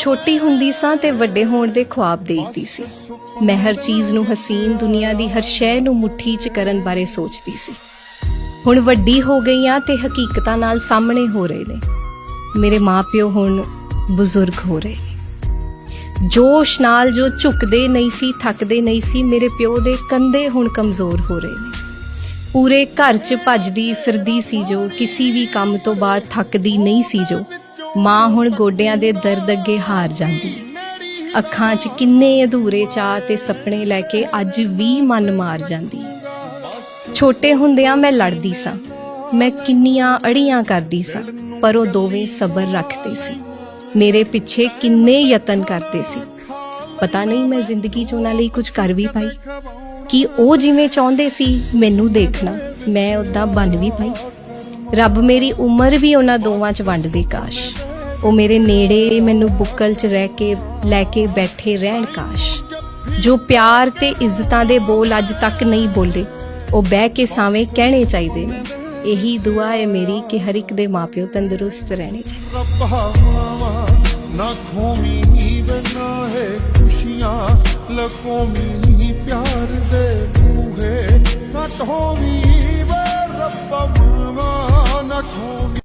ਛੋਟੀ ਹੁੰਦੀ ਸਾਂ ਤੇ ਵੱਡੇ ਹੋਣ ਦੇ ख्वाब ਦੇਖਦੀ ਸੀ। ਮੈਂ ਹਰ ਚੀਜ਼ ਨੂੰ ਹਸੀਨ, ਦੁਨੀਆ ਦੀ ਹਰ ਸ਼ੈ ਨੂੰ ਮੁੱਠੀ 'ਚ ਕਰਨ ਬਾਰੇ ਸੋਚਦੀ ਸੀ। ਹੁਣ ਵੱਡੀ ਹੋ ਗਈ ਆਂ ਤੇ ਹਕੀਕਤਾਂ ਨਾਲ ਸਾਹਮਣੇ ਹੋ ਰਹੇ ਨੇ। ਮੇਰੇ ਮਾਪਿਓ ਹੁਣ ਬਜ਼ੁਰਗ ਹੋ ਰਹੇ ਨੇ। ਜੋਸ਼ ਨਾਲ ਜੋ ਝੁਕਦੇ ਨਹੀਂ ਸੀ, ਥੱਕਦੇ ਨਹੀਂ ਸੀ, ਮੇਰੇ ਪਿਓ ਦੇ ਕੰਧੇ ਹੁਣ ਕਮਜ਼ੋਰ ਹੋ ਰਹੇ ਨੇ। ਪੂਰੇ ਘਰ 'ਚ ਭੱਜਦੀ ਫਿਰਦੀ ਸੀ ਜੋ, ਕਿਸੇ ਵੀ ਕੰਮ ਤੋਂ ਬਾਅਦ ਥੱਕਦੀ ਨਹੀਂ ਸੀ ਜੋ, ਮਾਂ ਹੁਣ ਗੋਡਿਆਂ ਦੇ ਦਰਦ ਅੱਗੇ ਹਾਰ ਜਾਂਦੀ। ਅੱਖਾਂ 'ਚ ਕਿੰਨੇ ਅਧੂਰੇ ਚਾਅ ਤੇ ਸੁਪਨੇ ਲੈ ਕੇ ਅੱਜ ਵੀ ਮਨ ਮਾਰ ਜਾਂਦੀ। ਛੋਟੇ ਹੁੰਦਿਆਂ ਮੈਂ ਲੜਦੀ ਸਾਂ, ਮੈਂ ਕਿੰਨੀਆਂ ਅੜੀਆਂ ਕਰਦੀ ਸਾਂ, ਪਰ ਉਹ ਦੋਵੇਂ ਸਬਰ ਰੱਖਦੇ ਸੀ। ਮੇਰੇ ਪਿੱਛੇ ਕਿੰਨੇ ਯਤਨ ਕਰਦੇ ਸੀ। ਪਤਾ ਨਹੀਂ ਮੈਂ ਜ਼ਿੰਦਗੀ 'ਚ ਉਹਨਾਂ ਲਈ ਕੁਝ ਕਰ ਵੀ ਪਾਈ ਕਿ ਉਹ ਜਿਵੇਂ ਚਾਹੁੰਦੇ ਸੀ ਮੈਨੂੰ ਦੇਖਣਾ, ਮੈਂ ਉੱਦਾਂ ਬਣ ਵੀ ਪਾਈ। ਰੱਬ ਮੇਰੀ ਉਮਰ ਵੀ ਉਹਨਾਂ ਦੋਵਾਂ 'ਚ ਵੰਡ ਦੇ ਕਾਸ਼। ਉਹ ਮੇਰੇ ਨੇੜੇ ਮੈਨੂੰ ਬੁੱਕਲ 'ਚ ਰਹਿ ਕੇ ਲੈ ਕੇ ਬੈਠੇ ਰਹਿਣ ਕਾਸ਼। ਜੋ ਪਿਆਰ ਤੇ ਇੱਜ਼ਤਾਂ ਦੇ ਬੋਲ ਅੱਜ ਤੱਕ ਨਹੀਂ ਬੋਲੇ, ਉਹ ਬਹਿ ਕੇ ਸਾਵੇਂ ਕਹਿਣੇ ਚਾਹੀਦੇ ਨੇ। ਇਹੀ ਦੁਆ ਹੈ ਮੇਰੀ ਕਿ ਹਰ ਇੱਕ ਦੇ ਮਾਪਿਓ ਤੰਦਰੁਸਤ ਰਹਿਣੇ ਚਾਹੀਦੇ। ਨਾ ਖੋਵੀਂ ਬਨਾ ਹੈ ਖੁਸ਼ੀਆਂ, ਲਕੋਵੀਂ ਪਿਆਰ ਦੇ ਬੂਹੇ, ਨਾ ਢੋਵੀਂ ਵੇ ਰੱਬਾ ਮਾਵਾ, ਨਾ ਖੋਵੀਂ।